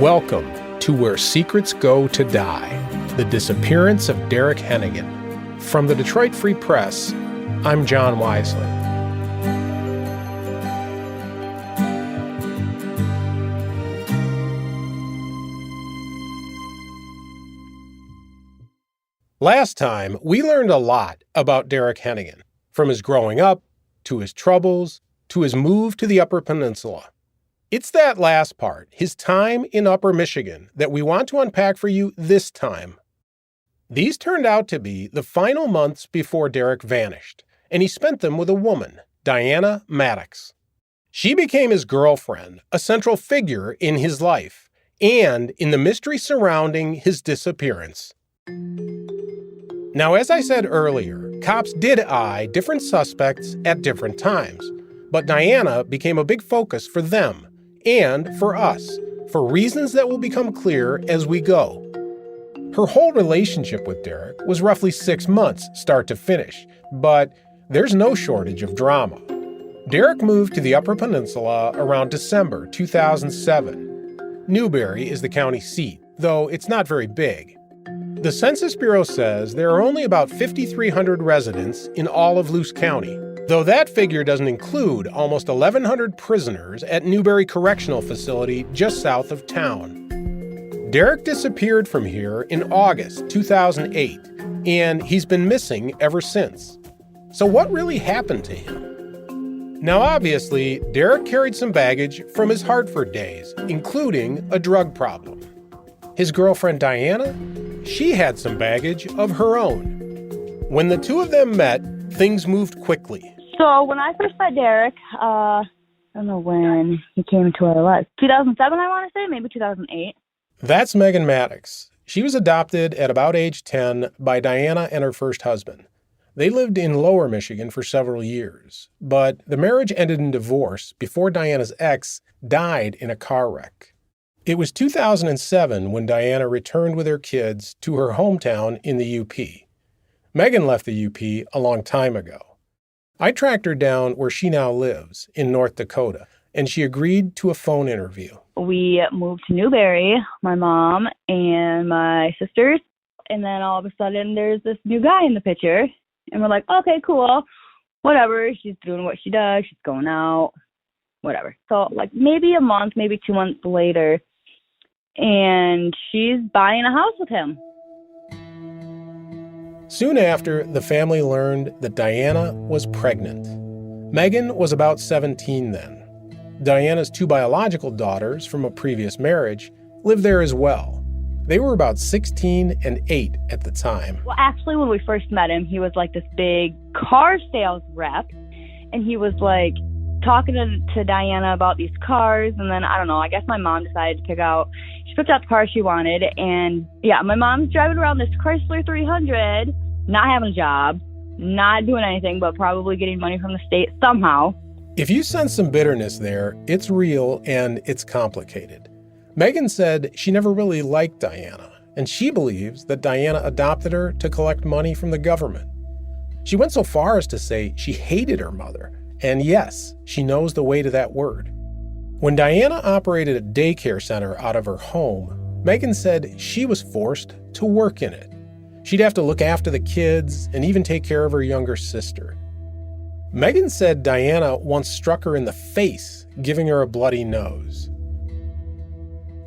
Welcome to Where Secrets Go to Die, the disappearance of Derrick Henagan. From the Detroit Free Press, I'm John Wisely. Last time, we learned a lot about Derrick Henagan, from his growing up, to his troubles, to his move to the Upper Peninsula. It's that last part, his time in Upper Michigan, that we want to unpack for you this time. These turned out to be the final months before Derrick vanished, and he spent them with a woman, Dyanna Maddox. She became his girlfriend, a central figure in his life, and in the mystery surrounding his disappearance. Now, as I said earlier, cops did eye different suspects at different times, but Dyanna became a big focus for them, and for us, for reasons that will become clear as we go. Her whole relationship with Derrick was roughly 6 months, start to finish, but there's no shortage of drama. Derrick moved to the Upper Peninsula around December 2007. Newberry is the county seat, though it's not very big. The Census Bureau says there are only about 5,300 residents in all of Luce County, though that figure doesn't include almost 1,100 prisoners at Newberry Correctional Facility just south of town. Derrick disappeared from here in August 2008, and he's been missing ever since. So what really happened to him? Now obviously, Derrick carried some baggage from his Hartford days, including a drug problem. His girlfriend Dyanna, she had some baggage of her own. When the two of them met, things moved quickly. So when I first met Derrick, I don't know when he came to our lives. 2007, I want to say, maybe 2008. That's Megan Maddox. She was adopted at about age 10 by Dyanna and her first husband. They lived in Lower Michigan for several years, but the marriage ended in divorce before Dyanna's ex died in a car wreck. It was 2007 when Dyanna returned with her kids to her hometown in the UP. Megan left the UP a long time ago. I tracked her down where she now lives, in North Dakota, and she agreed to a phone interview. We moved to Newberry, my mom and my sisters, and then all of a sudden there's this new guy in the picture, and we're like, okay, cool, whatever, she's doing what she does, she's going out, whatever. So like maybe a month, maybe 2 months later, and she's buying a house with him. Soon after, the family learned that Dyanna was pregnant. Megan was about 17 then. Dyanna's 2 biological daughters from a previous marriage lived there as well. They were about 16 and 8 at the time. Well, actually, when we first met him, he was like this big car sales rep, and he was like talking to Dyanna about these cars, and then, I don't know, I guess my mom decided to picked out the car she wanted, and yeah, my mom's driving around this Chrysler 300, not having a job, not doing anything, but probably getting money from the state somehow. If you sense some bitterness there, it's real and it's complicated. Megan said she never really liked Dyanna, and she believes that Dyanna adopted her to collect money from the government. She went so far as to say she hated her mother, and yes, she knows the way to that word. When Dyanna operated a daycare center out of her home, Megan said she was forced to work in it. She'd have to look after the kids and even take care of her younger sister. Megan said Dyanna once struck her in the face, giving her a bloody nose.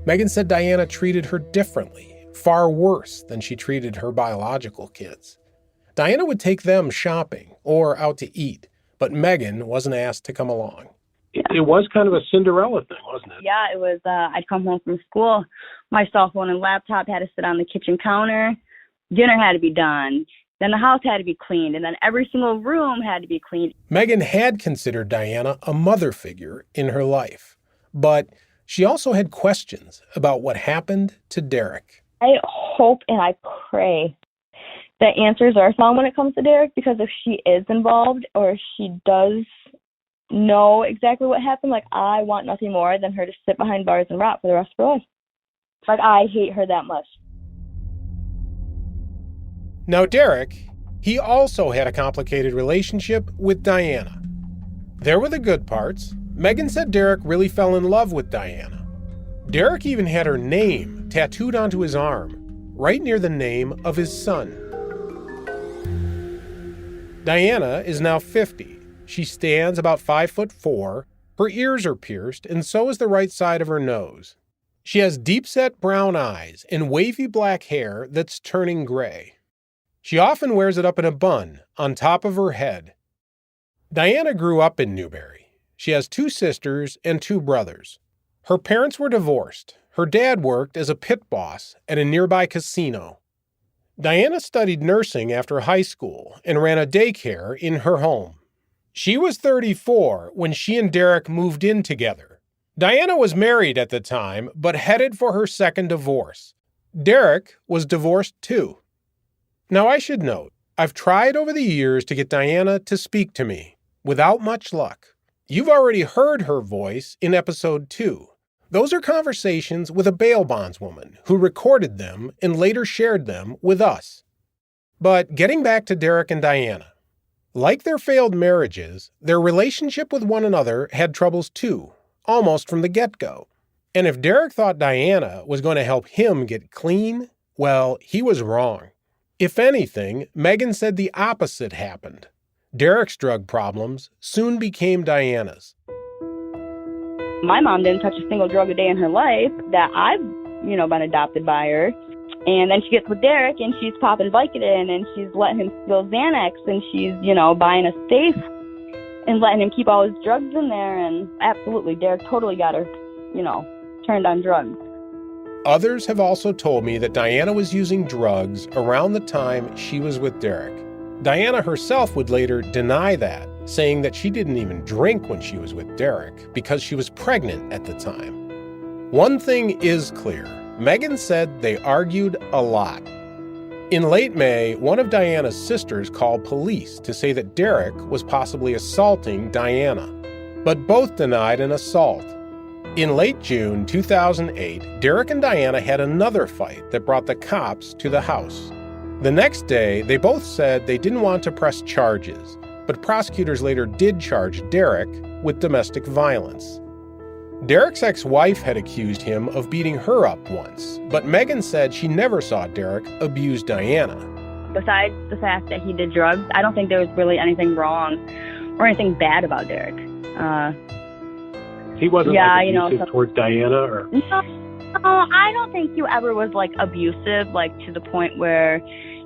Megan said Dyanna treated her differently, far worse than she treated her biological kids. Dyanna would take them shopping or out to eat, but Megan wasn't asked to come along. It was kind of a Cinderella thing, wasn't it? Yeah, it was. I'd come home from school. My cell phone and laptop had to sit on the kitchen counter. Dinner had to be done. Then the house had to be cleaned. And then every single room had to be cleaned. Megan had considered Dyanna a mother figure in her life. But she also had questions about what happened to Derrick. I hope and I pray that answers are found when it comes to Derrick, because if she is involved or if she does know exactly what happened, like, I want nothing more than her to sit behind bars and rot for the rest of her life. Like, I hate her that much. Now, Derrick, he also had a complicated relationship with Dyanna. There were the good parts. Megan said Derrick really fell in love with Dyanna. Derrick even had her name tattooed onto his arm, right near the name of his son. Dyanna is now 50. She stands about 5'4". Her ears are pierced, and so is the right side of her nose. She has deep-set brown eyes and wavy black hair that's turning gray. She often wears it up in a bun on top of her head. Dyanna grew up in Newberry. She has 2 sisters and 2 brothers. Her parents were divorced. Her dad worked as a pit boss at a nearby casino. Dyanna studied nursing after high school and ran a daycare in her home. She was 34 when she and Derrick moved in together. Dyanna was married at the time, but headed for her second divorce. Derrick was divorced too. Now I should note, I've tried over the years to get Dyanna to speak to me, without much luck. You've already heard her voice in episode 2. Those are conversations with a bail bondswoman who recorded them and later shared them with us. But getting back to Derrick and Dyanna. Like their failed marriages, their relationship with one another had troubles too, almost from the get-go. And if Derrick thought Dyanna was going to help him get clean, well, he was wrong. If anything, Megan said the opposite happened. Derrick's drug problems soon became Dyanna's. My mom didn't touch a single drug a day in her life that I've, been adopted by her. And then she gets with Derrick and she's popping Vicodin and she's letting him steal Xanax and she's, buying a safe and letting him keep all his drugs in there. And absolutely, Derrick totally got her, turned on drugs. Others have also told me that Dyanna was using drugs around the time she was with Derrick. Dyanna herself would later deny that, saying that she didn't even drink when she was with Derrick because she was pregnant at the time. One thing is clear. Megan said they argued a lot. In late May, one of Dyanna's sisters called police to say that Derrick was possibly assaulting Dyanna, but both denied an assault. In late June 2008, Derrick and Dyanna had another fight that brought the cops to the house. The next day, they both said they didn't want to press charges, but prosecutors later did charge Derrick with domestic violence. Derrick's ex-wife had accused him of beating her up once, but Megan said she never saw Derrick abuse Dyanna. Besides the fact that he did drugs, I don't think there was really anything wrong or anything bad about Derrick. He wasn't abusive towards Dyanna, or? No, I don't think he ever was abusive, to the point where,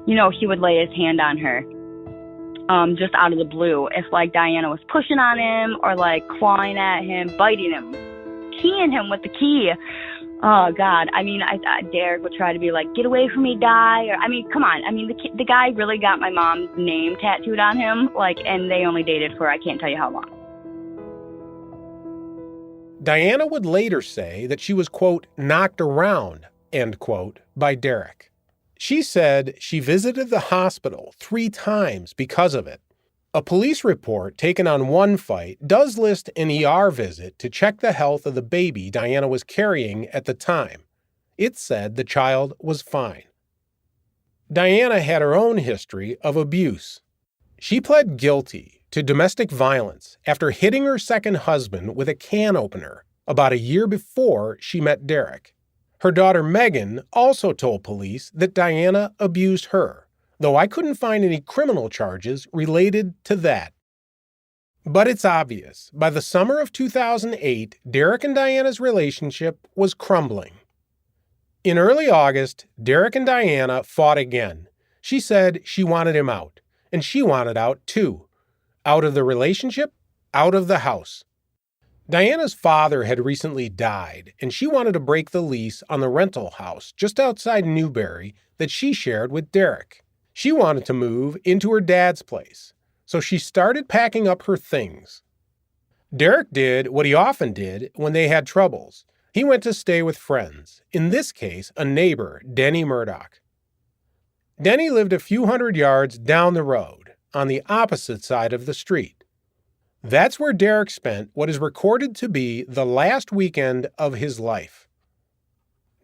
he would lay his hand on her, just out of the blue. If Dyanna was pushing on him or clawing at him, biting him, keying him with the key. Oh God. Derrick would try to be get away from me, die. Or, come on. The guy really got my mom's name tattooed on him, and they only dated for, I can't tell you how long. Dyanna would later say that she was, quote, knocked around, end quote, by Derrick. She said she visited the hospital 3 times because of it. A police report taken on one fight does list an ER visit to check the health of the baby Dyanna was carrying at the time. It said the child was fine. Dyanna had her own history of abuse. She pled guilty to domestic violence after hitting her second husband with a can opener about a year before she met Derrick. Her daughter Megan also told police that Dyanna abused her, though I couldn't find any criminal charges related to that. But it's obvious, by the summer of 2008, Derrick and Dyanna's relationship was crumbling. In early August, Derrick and Dyanna fought again. She said she wanted him out, and she wanted out too. Out of the relationship, out of the house. Dyanna's father had recently died, and she wanted to break the lease on the rental house just outside Newberry that she shared with Derrick. She wanted to move into her dad's place, so she started packing up her things. Derrick did what he often did when they had troubles. He went to stay with friends, in this case, a neighbor, Denny Murdoch. Denny lived a few hundred yards down the road, on the opposite side of the street. That's where Derrick spent what is recorded to be the last weekend of his life.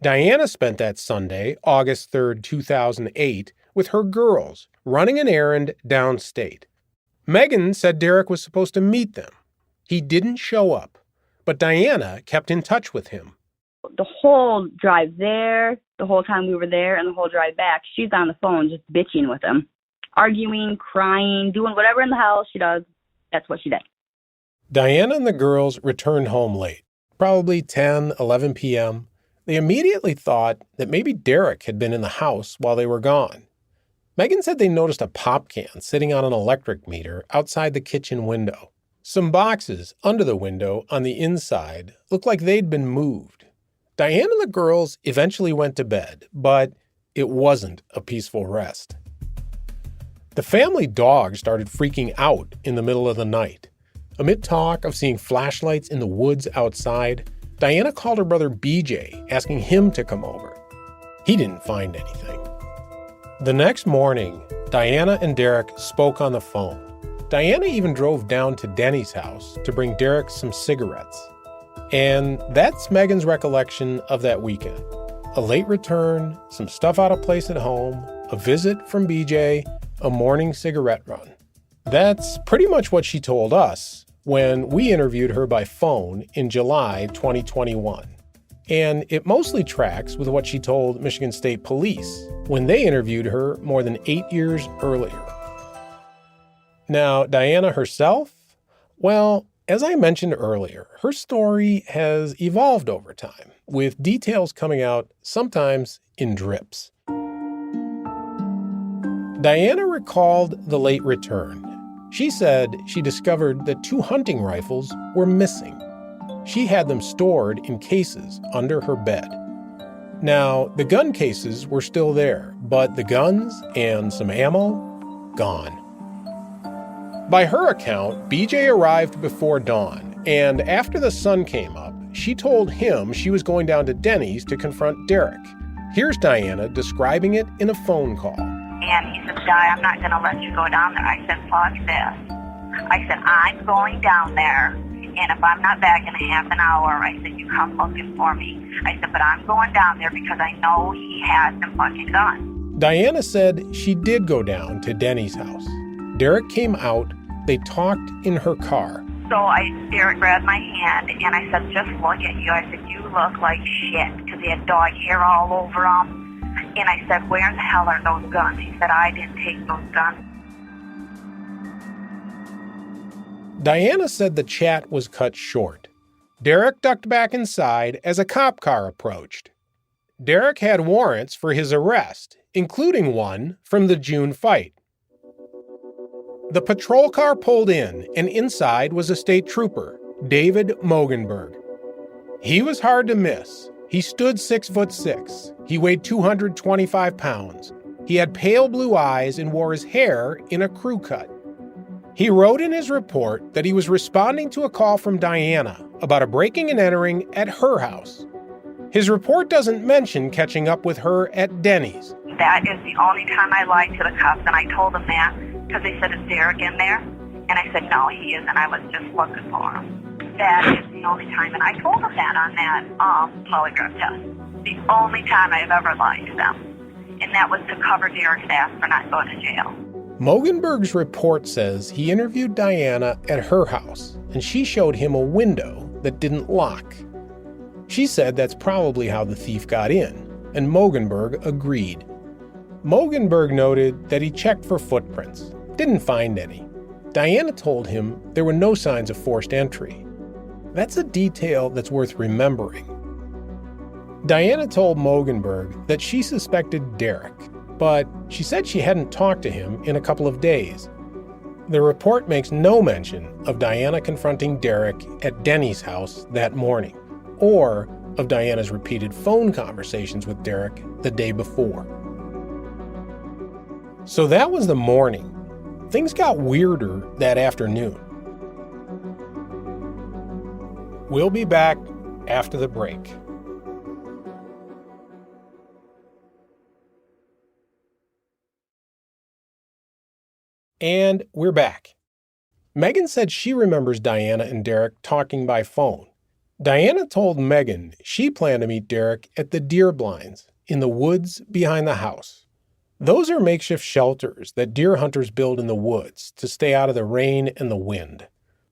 Dyanna spent that Sunday, August 3rd, 2008, with her girls, running an errand downstate. Megan said Derrick was supposed to meet them. He didn't show up, but Dyanna kept in touch with him. The whole drive there, the whole time we were there, and the whole drive back, she's on the phone just bitching with him. Arguing, crying, doing whatever in the house she does. That's what she did. Dyanna and the girls returned home late, probably 10, 11 p.m. They immediately thought that maybe Derrick had been in the house while they were gone. Megan said they noticed a pop can sitting on an electric meter outside the kitchen window. Some boxes under the window on the inside looked like they'd been moved. Dyanna and the girls eventually went to bed, but it wasn't a peaceful rest. The family dog started freaking out in the middle of the night. Amid talk of seeing flashlights in the woods outside, Dyanna called her brother BJ, asking him to come over. He didn't find anything. The next morning, Dyanna and Derrick spoke on the phone. Dyanna even drove down to Denny's house to bring Derrick some cigarettes. And that's Megan's recollection of that weekend. A late return, some stuff out of place at home, a visit from BJ, a morning cigarette run. That's pretty much what she told us when we interviewed her by phone in July 2021. And it mostly tracks with what she told Michigan State Police when they interviewed her more than 8 years earlier. Now, Dyanna herself? Well, as I mentioned earlier, her story has evolved over time, with details coming out sometimes in drips. Dyanna recalled the late return. She said she discovered that 2 hunting rifles were missing. She had them stored in cases under her bed. Now, the gun cases were still there, but the guns and some ammo, gone. By her account, BJ arrived before dawn, and after the sun came up, she told him she was going down to Denny's to confront Derrick. Here's Dyanna describing it in a phone call. And he said, Di, I'm not going to let you go down there. I said, fuck this. I said, I'm going down there, and if I'm not back in a half an hour, I said, you come looking for me. I said, but I'm going down there because I know he has some fucking guns. Dyanna said she did go down to Denny's house. Derrick came out. They talked in her car. So Derrick grabbed my hand, and I said, just look at you. I said, you look like shit, because he had dog hair all over him. And I said, where in the hell are those guns? He said, I didn't take those guns. Dyanna said the chat was cut short. Derrick ducked back inside as a cop car approached. Derrick had warrants for his arrest, including one from the June fight. The patrol car pulled in, and inside was a state trooper, David Mogenberg. He was hard to miss. He stood 6'6". He weighed 225 pounds. He had pale blue eyes and wore his hair in a crew cut. He wrote in his report that he was responding to a call from Dyanna about a breaking and entering at her house. His report doesn't mention catching up with her at Denny's. That is the only time I lied to the cops, and I told them that because they said, is Derrick in there? And I said, no, he isn't. I was just looking for him. That is the only time, and I told them that on that polygraph test. The only time I've ever lied to them. And that was to cover Derrick's ass for not going to jail. Mogenberg's report says he interviewed Dyanna at her house, and she showed him a window that didn't lock. She said that's probably how the thief got in, and Mogenberg agreed. Mogenberg noted that he checked for footprints, didn't find any. Dyanna told him there were no signs of forced entry. That's a detail that's worth remembering. Dyanna told Mogenberg that she suspected Derrick, but she said she hadn't talked to him in a couple of days. The report makes no mention of Dyanna confronting Derrick at Denny's house that morning, or of Dyanna's repeated phone conversations with Derrick the day before. So that was the morning. Things got weirder that afternoon. We'll be back after the break. And we're back. Megan said she remembers Dyanna and Derrick talking by phone. Dyanna told Megan she planned to meet Derrick at the deer blinds in the woods behind the house. Those are makeshift shelters that deer hunters build in the woods to stay out of the rain and the wind.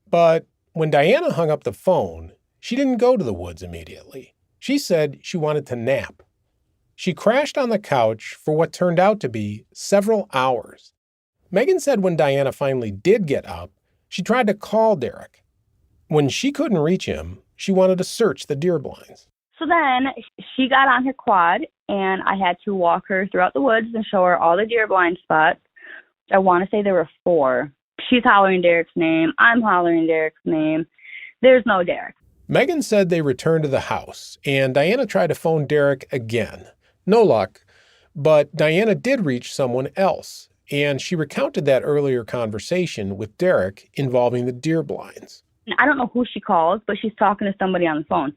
But when Dyanna hung up the phone, she didn't go to the woods immediately. She said she wanted to nap. She crashed on the couch for what turned out to be several hours. Megan said when Dyanna finally did get up, she tried to call Derrick. When she couldn't reach him, she wanted to search the deer blinds. So then she got on her quad, and I had to walk her throughout the woods and show her all the deer blind spots. I want to say there were 4. She's hollering Derrick's name. I'm hollering Derrick's name. There's no Derrick. Megan said they returned to the house, and Dyanna tried to phone Derrick again. No luck, but Dyanna did reach someone else, and she recounted that earlier conversation with Derrick involving the deer blinds. I don't know who she calls, but she's talking to somebody on the phone.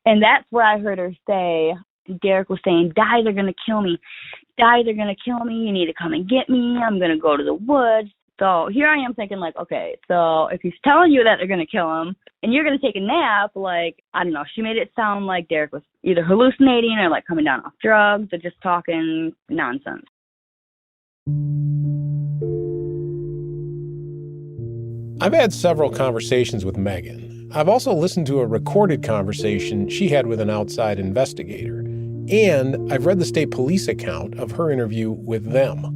And that's where I heard her say, Derrick was saying, "Die, they're going to kill me. Die, they're going to kill me. You need to come and get me. I'm going to go to the woods." So here I am thinking, like, okay, so if he's telling you that they're going to kill him and you're going to take a nap, like, I don't know, she made it sound like Derrick was either hallucinating or like coming down off drugs or just talking nonsense. I've had several conversations with Megan. I've also listened to a recorded conversation she had with an outside investigator. And I've read the state police account of her interview with them.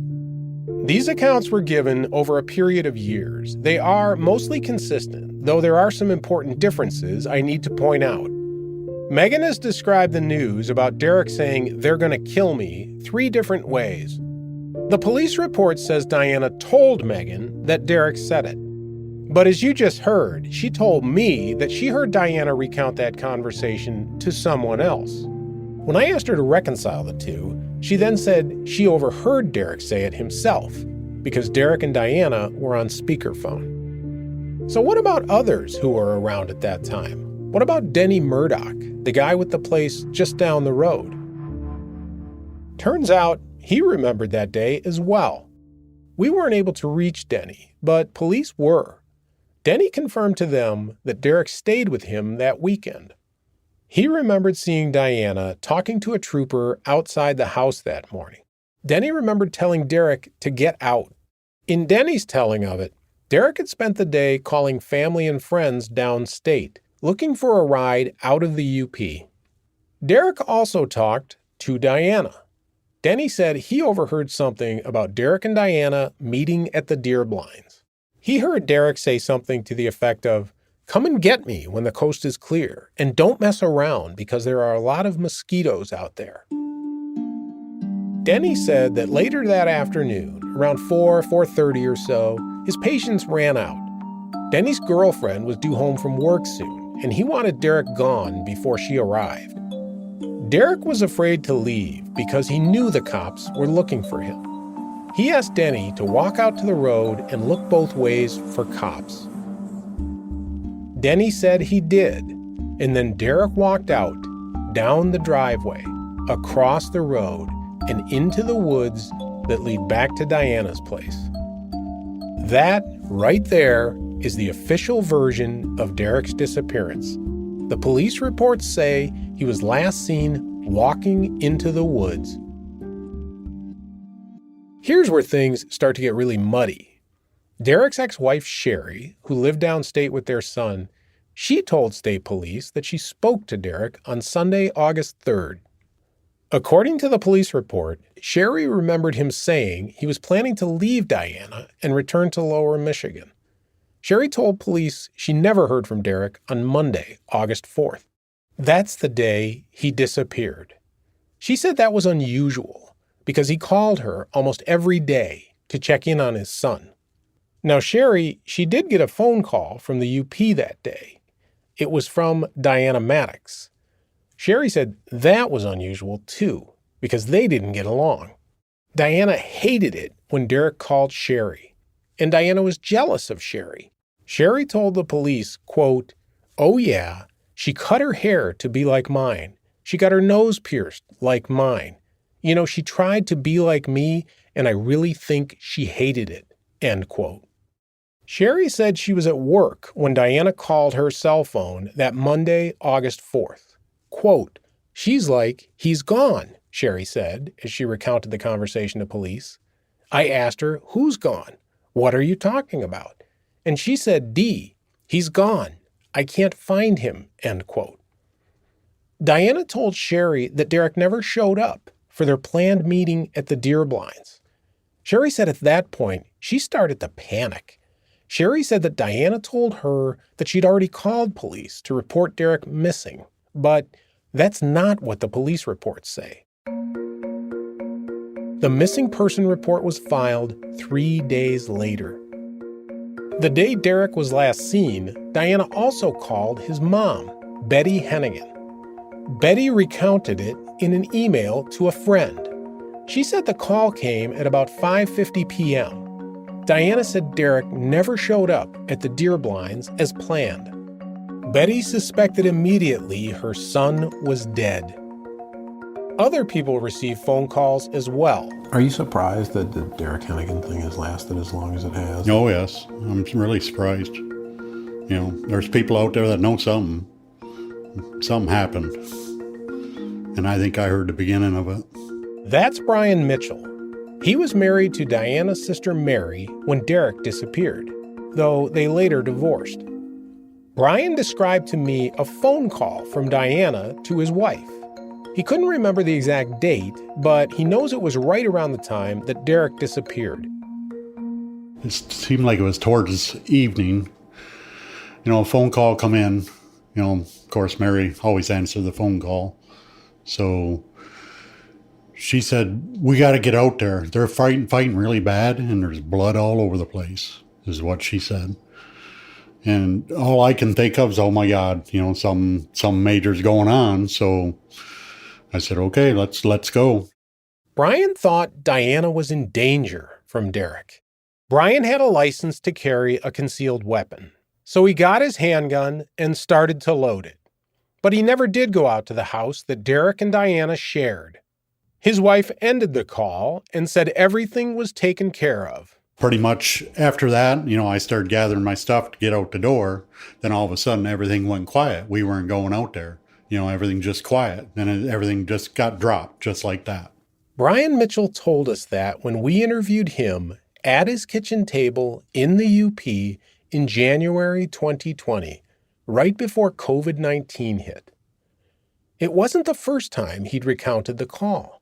These accounts were given over a period of years. They are mostly consistent, though there are some important differences I need to point out. Megan has described the news about Derrick saying they're going to kill me 3 different ways. The police report says Dyanna told Megan that Derrick said it. But as you just heard, she told me that she heard Dyanna recount that conversation to someone else. When I asked her to reconcile the two, she then said she overheard Derrick say it himself because Derrick and Dyanna were on speakerphone. So what about others who were around at that time? What about Denny Murdoch, the guy with the place just down the road? Turns out he remembered that day as well. We weren't able to reach Denny, but police were. Denny confirmed to them that Derrick stayed with him that weekend. He remembered seeing Dyanna talking to a trooper outside the house that morning. Denny remembered telling Derrick to get out. In Denny's telling of it, Derrick had spent the day calling family and friends downstate, looking for a ride out of the UP. Derrick also talked to Dyanna. Denny said he overheard something about Derrick and Dyanna meeting at the deer blinds. He heard Derrick say something to the effect of, "Come and get me when the coast is clear, and don't mess around because there are a lot of mosquitoes out there." Denny said that later that afternoon, around 4:30 or so, his patience ran out. Denny's girlfriend was due home from work soon, and he wanted Derrick gone before she arrived. Derrick was afraid to leave because he knew the cops were looking for him. He asked Denny to walk out to the road and look both ways for cops. Denny said he did, and then Derrick walked out, down the driveway, across the road, and into the woods that lead back to Dyanna's place. That, right there, is the official version of Derrick's disappearance. The police reports say he was last seen walking into the woods. Here's where things start to get really muddy. Derrick's ex-wife, Sherry, who lived downstate with their son, she told state police that she spoke to Derrick on Sunday, August 3rd. According to the police report, Sherry remembered him saying he was planning to leave Dyanna and return to Lower Michigan. Sherry told police she never heard from Derrick on Monday, August 4th. That's the day he disappeared. She said that was unusual because he called her almost every day to check in on his son. Now, Sherry, she did get a phone call from the UP that day. It was from Dyanna Maddox. Sherry said that was unusual, too, because they didn't get along. Dyanna hated it when Derrick called Sherry, and Dyanna was jealous of Sherry. Sherry told the police, quote, "Oh yeah, she cut her hair to be like mine. She got her nose pierced like mine. You know, she tried to be like me, and I really think she hated it," end quote. Sherry said she was at work when Dyanna called her cell phone that Monday, August 4th. Quote, "She's like, he's gone," Sherry said as she recounted the conversation to police. "I asked her, who's gone? What are you talking about? And she said, D, he's gone. I can't find him," end quote. Dyanna told Sherry that Derrick never showed up for their planned meeting at the deer blinds. Sherry said at that point, she started to panic. Sherry said that Dyanna told her that she'd already called police to report Derrick missing, but that's not what the police reports say. The missing person report was filed 3 days later. The day Derrick was last seen, Dyanna also called his mom, Betty Henagan. Betty recounted it in an email to a friend. She said the call came at about 5:50 p.m. Dyanna said Derrick never showed up at the deer blinds as planned. Betty suspected immediately her son was dead. Other people received phone calls as well. Are you surprised that the Derrick Henagan thing has lasted as long as it has? Oh, yes. I'm really surprised. There's people out there that know something. Something happened. And I think I heard the beginning of it. That's Brian Mitchell. He was married to Dyanna's sister Mary when Derrick disappeared, though they later divorced. Brian described to me a phone call from Dyanna to his wife. He couldn't remember the exact date, but he knows it was right around the time that Derrick disappeared. It seemed like it was towards evening. A phone call come in. Of course, Mary always answered the phone call. So she said, "We got to get out there. They're fighting really bad, and there's blood all over the place," is what she said. And all I can think of is, oh my God, some major's going on. So I said, okay, let's go. Brian thought Dyanna was in danger from Derrick. Brian had a license to carry a concealed weapon, so he got his handgun and started to load it. But he never did go out to the house that Derrick and Dyanna shared. His wife ended the call and said everything was taken care of. Pretty much after that, I started gathering my stuff to get out the door. Then all of a sudden, everything went quiet. We weren't going out there. Everything just quiet. And everything just got dropped just like that. Brian Mitchell told us that when we interviewed him at his kitchen table in the UP in January 2020, right before COVID-19 hit. It wasn't the first time he'd recounted the call.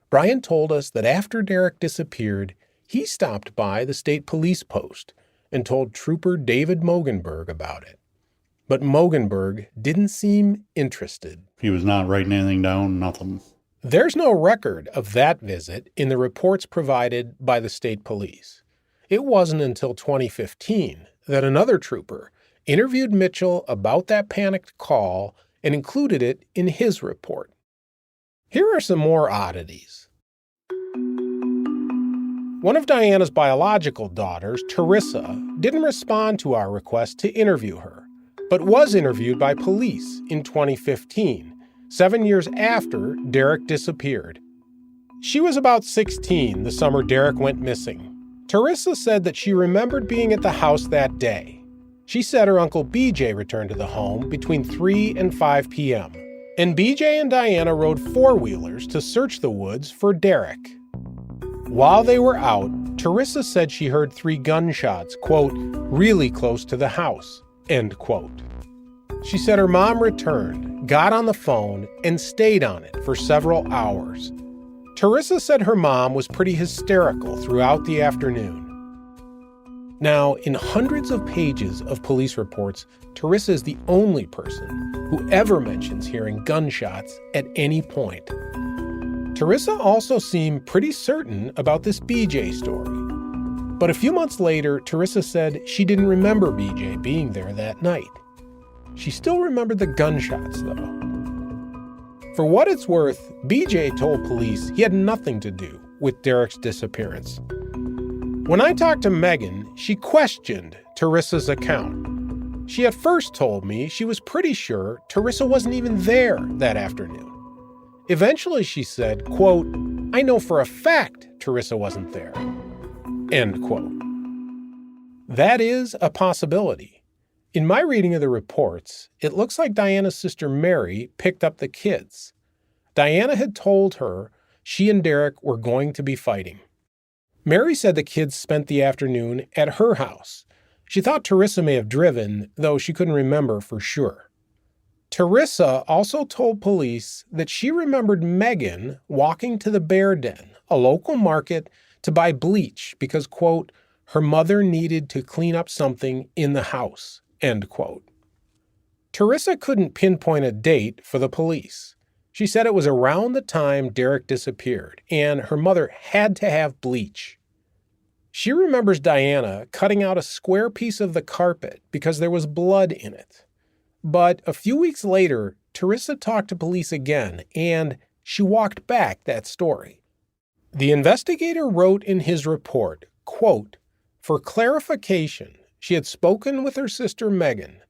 Brian told us that after Derrick disappeared, he stopped by the state police post and told Trooper David Mogenberg about it. But Mogenberg didn't seem interested. He was not writing anything down, nothing. There's no record of that visit in the reports provided by the state police. It wasn't until 2015 that another trooper interviewed Mitchell about that panicked call and included it in his report. Here are some more oddities. One of Dyanna's biological daughters, Teresa, didn't respond to our request to interview her, but was interviewed by police in 2015, 7 years after Derrick disappeared. She was about 16 the summer Derrick went missing. Teresa said that she remembered being at the house that day. She said her uncle BJ returned to the home between 3 and 5 p.m., and BJ and Dyanna rode four-wheelers to search the woods for Derrick. While they were out, Teresa said she heard 3 gunshots, quote, really close to the house, end quote. She said her mom returned, got on the phone, and stayed on it for several hours. Teresa said her mom was pretty hysterical throughout the afternoon. Now, in hundreds of pages of police reports, Teresa is the only person who ever mentions hearing gunshots at any point. Teresa also seemed pretty certain about this BJ story. But a few months later, Teresa said she didn't remember BJ being there that night. She still remembered the gunshots, though. For what it's worth, BJ told police he had nothing to do with Derrick's disappearance. When I talked to Megan, she questioned Teresa's account. She at first told me she was pretty sure Teresa wasn't even there that afternoon. Eventually she said, quote, I know for a fact Teresa wasn't there, end quote. That is a possibility. In my reading of the reports, it looks like Dyanna's sister Mary picked up the kids. Dyanna had told her she and Derrick were going to be fighting. Mary said the kids spent the afternoon at her house. She thought Teresa may have driven, though she couldn't remember for sure. Teresa also told police that she remembered Megan walking to the Bear Den, a local market, to buy bleach because, quote, her mother needed to clean up something in the house, end quote. Teresa couldn't pinpoint a date for the police. She said it was around the time Derrick disappeared, and her mother had to have bleach. She remembers Dyanna cutting out a square piece of the carpet because there was blood in it. But a few weeks later, Teresa talked to police again, and she walked back that story. The investigator wrote in his report, quote, for clarification, she had spoken with her sister Megan,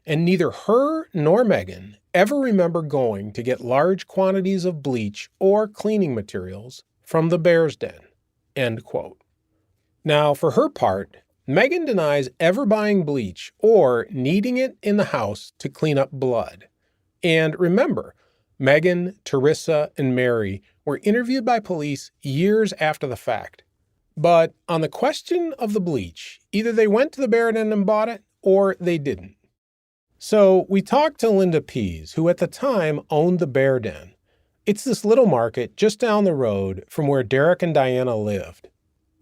and neither her nor Megan ever remember going to get large quantities of bleach or cleaning materials from the Bear's Den, end quote. Now, for her part, Megan denies ever buying bleach or needing it in the house to clean up blood. And remember, Megan, Teresa, and Mary were interviewed by police years after the fact. But on the question of the bleach, either they went to the Bear Den and bought it, or they didn't. So we talked to Linda Pease, who at the time owned the Bear Den. It's this little market just down the road from where Derrick and Dyanna lived.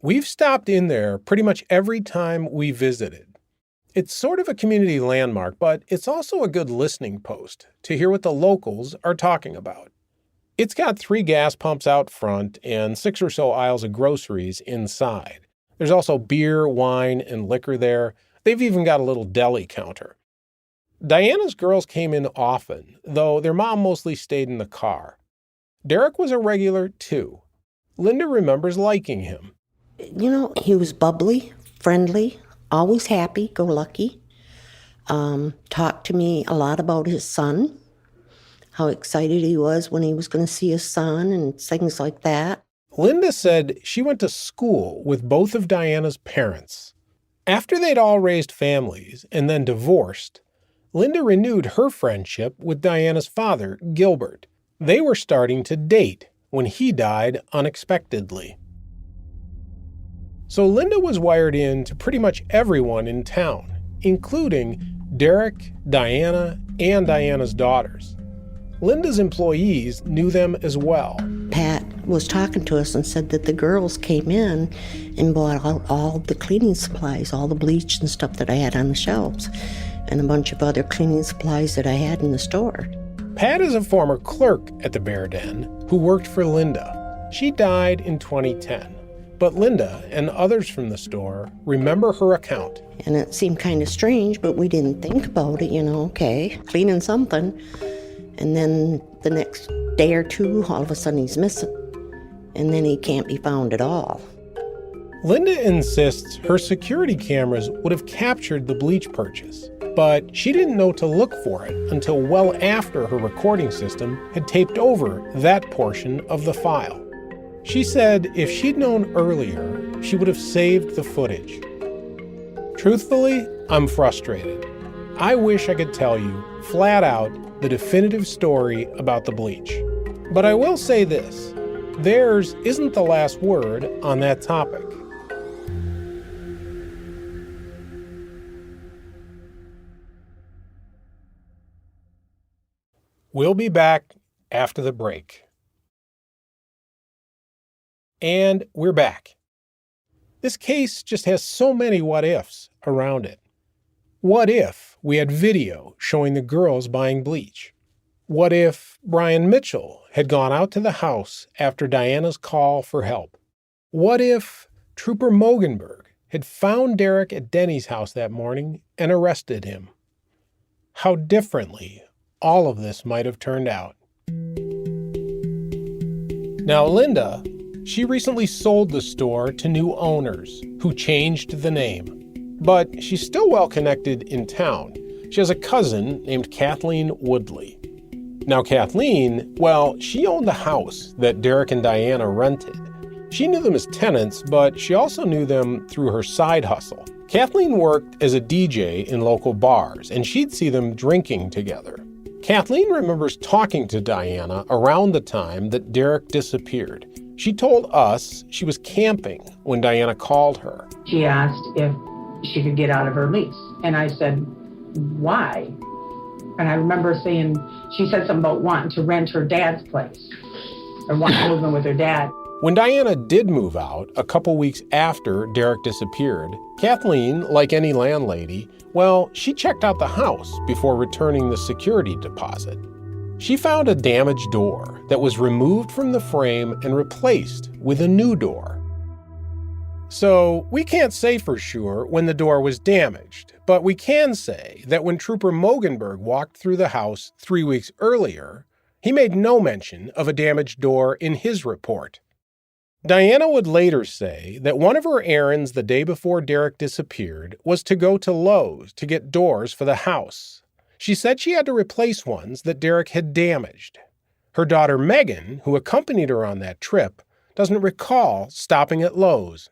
We've stopped in there pretty much every time we visited. It's sort of a community landmark, but it's also a good listening post to hear what the locals are talking about. It's got 3 gas pumps out front and 6 or so aisles of groceries inside. There's also beer, wine, and liquor there. They've even got a little deli counter. Dyanna's girls came in often, though their mom mostly stayed in the car. Derrick was a regular, too. Linda remembers liking him. You know, he was bubbly, friendly, always happy-go-lucky. Talked to me a lot about his son, how excited he was when he was going to see his son and things like that. Linda said she went to school with both of Dyanna's parents. After they'd all raised families and then divorced, Linda renewed her friendship with Dyanna's father, Gilbert. They were starting to date when he died unexpectedly. So Linda was wired in to pretty much everyone in town, including Derrick, Dyanna, and Dyanna's daughters. Linda's employees knew them as well. Pat was talking to us and said that the girls came in and bought all the cleaning supplies, all the bleach and stuff that I had on the shelves, and a bunch of other cleaning supplies that I had in the store. Pat is a former clerk at the Bear Den who worked for Linda. She died in 2010. But Linda and others from the store remember her account. And it seemed kind of strange, but we didn't think about it, okay, cleaning something. And then the next day or two, all of a sudden he's missing. And then he can't be found at all. Linda insists her security cameras would have captured the bleach purchase, but she didn't know to look for it until well after her recording system had taped over that portion of the file. She said if she'd known earlier, she would have saved the footage. Truthfully, I'm frustrated. I wish I could tell you, flat out, the definitive story about the bleach. But I will say this, theirs isn't the last word on that topic. We'll be back after the break. And we're back. This case just has so many what-ifs around it. What if we had video showing the girls buying bleach? What if Brian Mitchell had gone out to the house after Dyanna's call for help? What if Trooper Mogenberg had found Derrick at Denny's house that morning and arrested him? How differently all of this might have turned out. Now, Linda, she recently sold the store to new owners who changed the name. But she's still well connected in town. She has a cousin named Kathleen Woodley. Now, Kathleen, well, she owned the house that Derrick and Dyanna rented. She knew them as tenants, but she also knew them through her side hustle. Kathleen worked as a DJ in local bars, and she'd see them drinking together. Kathleen remembers talking to Dyanna around the time that Derrick disappeared. She told us she was camping when Dyanna called her. She asked if she could get out of her lease. And I said, why? And I remember saying, she said something about wanting to rent her dad's place or wanting to move in with her dad. When Dyanna did move out a couple weeks after Derrick disappeared, Kathleen, like any landlady, well, she checked out the house before returning the security deposit. She found a damaged door that was removed from the frame and replaced with a new door. So we can't say for sure when the door was damaged, but we can say that when Trooper Mogenberg walked through the house 3 weeks earlier, he made no mention of a damaged door in his report. Dyanna would later say that one of her errands the day before Derrick disappeared was to go to Lowe's to get doors for the house. She said she had to replace ones that Derrick had damaged. Her daughter Megan, who accompanied her on that trip, doesn't recall stopping at Lowe's.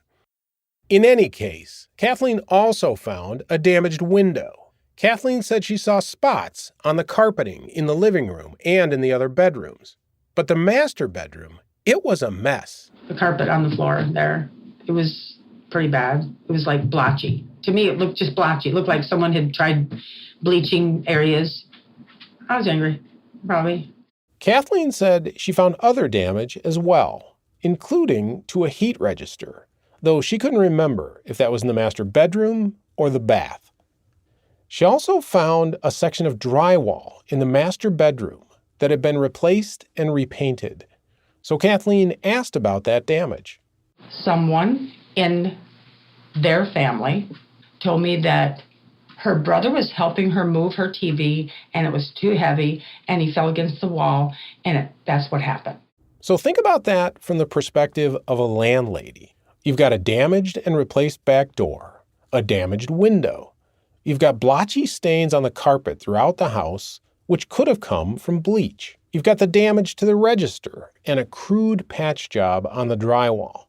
In any case, Kathleen also found a damaged window. Kathleen said she saw spots on the carpeting in the living room and in the other bedrooms. But the master bedroom, it was a mess. The carpet on the floor there, it was pretty bad. It was like blotchy. To me, it looked just blotchy. It looked like someone had tried bleaching areas. I was angry, probably. Kathleen said she found other damage as well, including to a heat register, though she couldn't remember if that was in the master bedroom or the bath. She also found a section of drywall in the master bedroom that had been replaced and repainted. So Kathleen asked about that damage. Someone in their family told me that her brother was helping her move her TV and it was too heavy and he fell against the wall and that's what happened. So think about that from the perspective of a landlady. You've got a damaged and replaced back door, a damaged window. You've got blotchy stains on the carpet throughout the house, which could have come from bleach. You've got the damage to the register and a crude patch job on the drywall.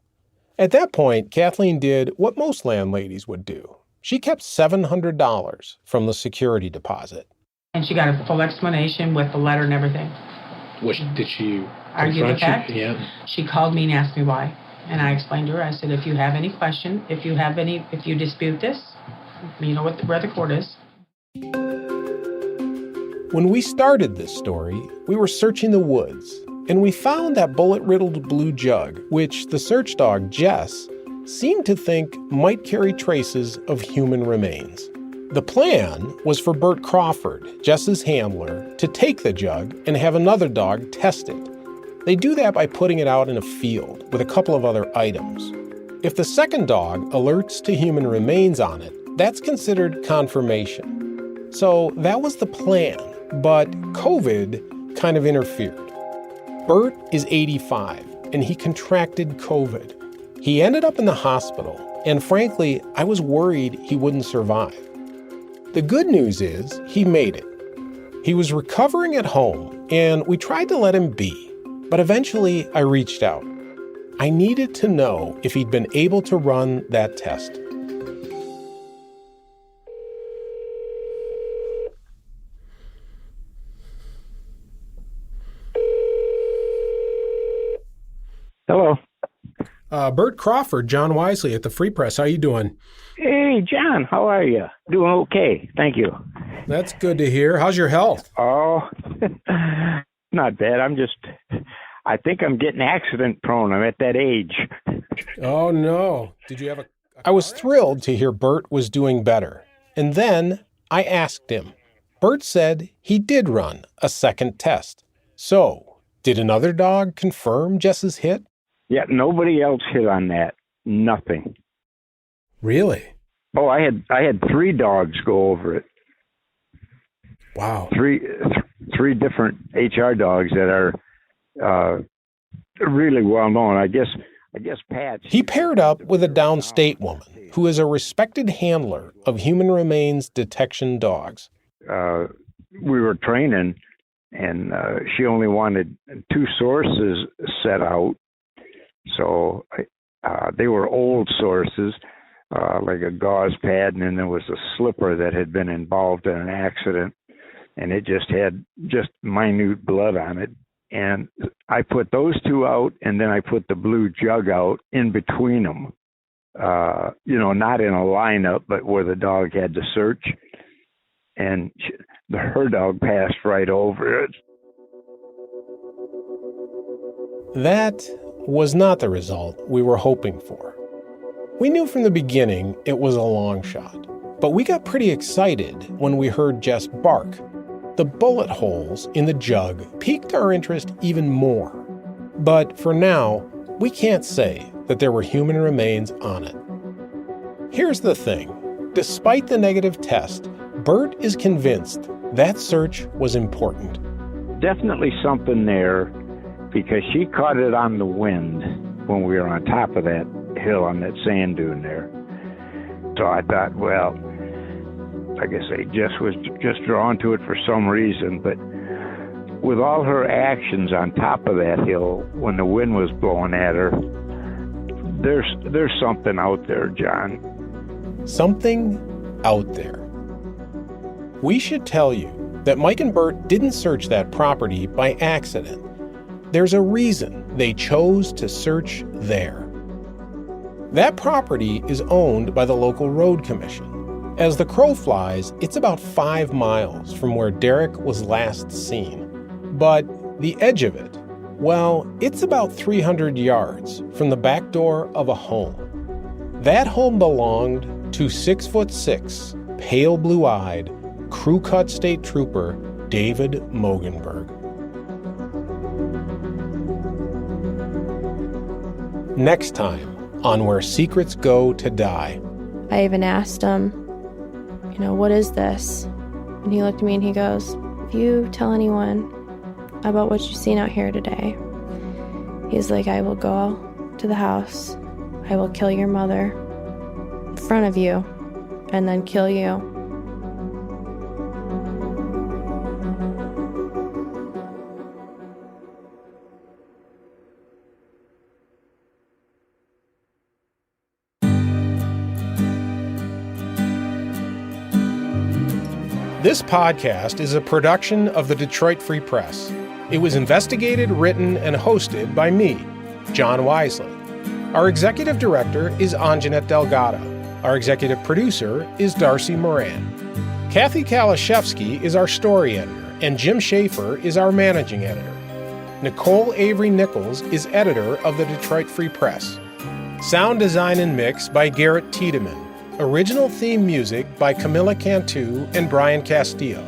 At that point, Kathleen did what most landladies would do. She kept $700 from the security deposit. And she got a full explanation with the letter and everything. Did she argue with that? Yeah. She called me and asked me why. And I explained to her, I said, if you have any question, if you dispute this, you know where the court is. When we started this story, we were searching the woods, and we found that bullet-riddled blue jug, which the search dog, Jess, seemed to think might carry traces of human remains. The plan was for Bert Crawford, Jess's handler, to take the jug and have another dog test it. They do that by putting it out in a field with a couple of other items. If the second dog alerts to human remains on it, that's considered confirmation. So that was the plan, but COVID kind of interfered. Bert is 85, and he contracted COVID. He ended up in the hospital, and frankly, I was worried he wouldn't survive. The good news is he made it. He was recovering at home, and we tried to let him be, but eventually I reached out. I needed to know if he'd been able to run that test. Hello. Bert Crawford, John Wisely at the Free Press. How you doing? Hey, John. How are you? Doing okay. Thank you. That's good to hear. How's your health? Oh, not bad. I think I'm getting accident prone. I'm at that age. Oh, no. Did you have I was thrilled to hear Bert was doing better. And then I asked him. Bert said he did run a second test. So, did another dog confirm Jess's hit? Yeah, nobody else hit on that. Nothing. Really? Oh, I had 3 dogs go over it. Wow. Three different HR dogs that are really well known. I guess Pat. He paired up with a downstate woman who is a respected handler of human remains detection dogs. We were training, and she only wanted 2 sources set out. So they were old sources, like a gauze pad, and then there was a slipper that had been involved in an accident, and it just had minute blood on it. And I put those 2 out, and then I put the blue jug out in between them, not in a lineup, but where the dog had to search. And her dog passed right over it. That was not the result we were hoping for. We knew from the beginning it was a long shot, but we got pretty excited when we heard Jess bark. The bullet holes in the jug piqued our interest even more. But for now, we can't say that there were human remains on it. Here's the thing. Despite the negative test, Bert is convinced that search was important. Definitely something there, because she caught it on the wind when we were on top of that hill on that sand dune there. So I thought, well, like I say, Jess was just drawn to it for some reason, but with all her actions on top of that hill when the wind was blowing at her, there's something out there, John. Something out there. We should tell you that Mike and Bert didn't search that property by accident. There's a reason they chose to search there. That property is owned by the local road commission. As the crow flies, it's about 5 miles from where Derrick was last seen. But the edge of it, well, it's about 300 yards from the back door of a home. That home belonged to 6'6", pale blue-eyed, crew-cut state trooper David Mogenberg. Next time on Where Secrets Go to Die. I even asked him, what is this? And he looked at me and he goes, if you tell anyone about what you've seen out here today, he's like, I will go to the house, I will kill your mother in front of you, and then kill you. This podcast is a production of the Detroit Free Press. It was investigated, written, and hosted by me, John Wisely. Our executive director is Anjanette Delgado. Our executive producer is Darcy Moran. Kathy Kalashevsky is our story editor, and Jim Schaefer is our managing editor. Nicole Avery Nichols is editor of the Detroit Free Press. Sound design and mix by Garrett Tiedemann. Original theme music by Camilla Cantu and Brian Castillo.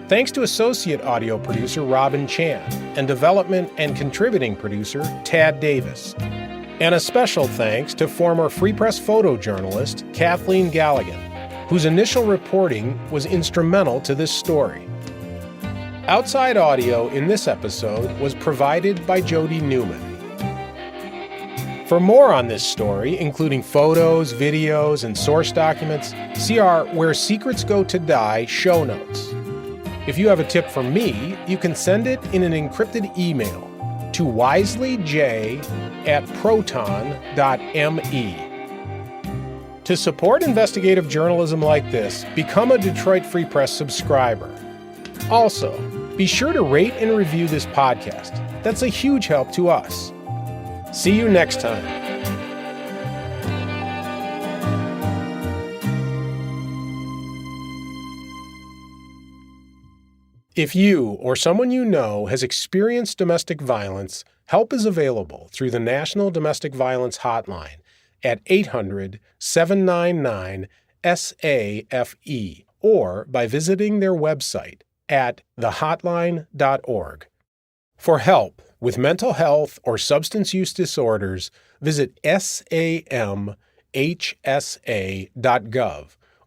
Thanks to associate audio producer Robin Chan and development and contributing producer Tad Davis. And a special thanks to former Free Press photojournalist Kathleen Galligan, whose initial reporting was instrumental to this story. Outside audio in this episode was provided by Jody Newman. For more on this story, including photos, videos, and source documents, see our Where Secrets Go to Die show notes. If you have a tip from me, you can send it in an encrypted email to wiselyj@proton.me. To support investigative journalism like this, become a Detroit Free Press subscriber. Also, be sure to rate and review this podcast. That's a huge help to us. See you next time. If you or someone you know has experienced domestic violence, help is available through the National Domestic Violence Hotline at 800-799-SAFE or by visiting their website at thehotline.org. For help with mental health or substance use disorders, visit samhsa.gov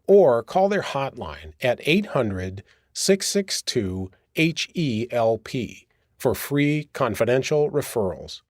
or call their hotline at 800-662-HELP for free confidential referrals.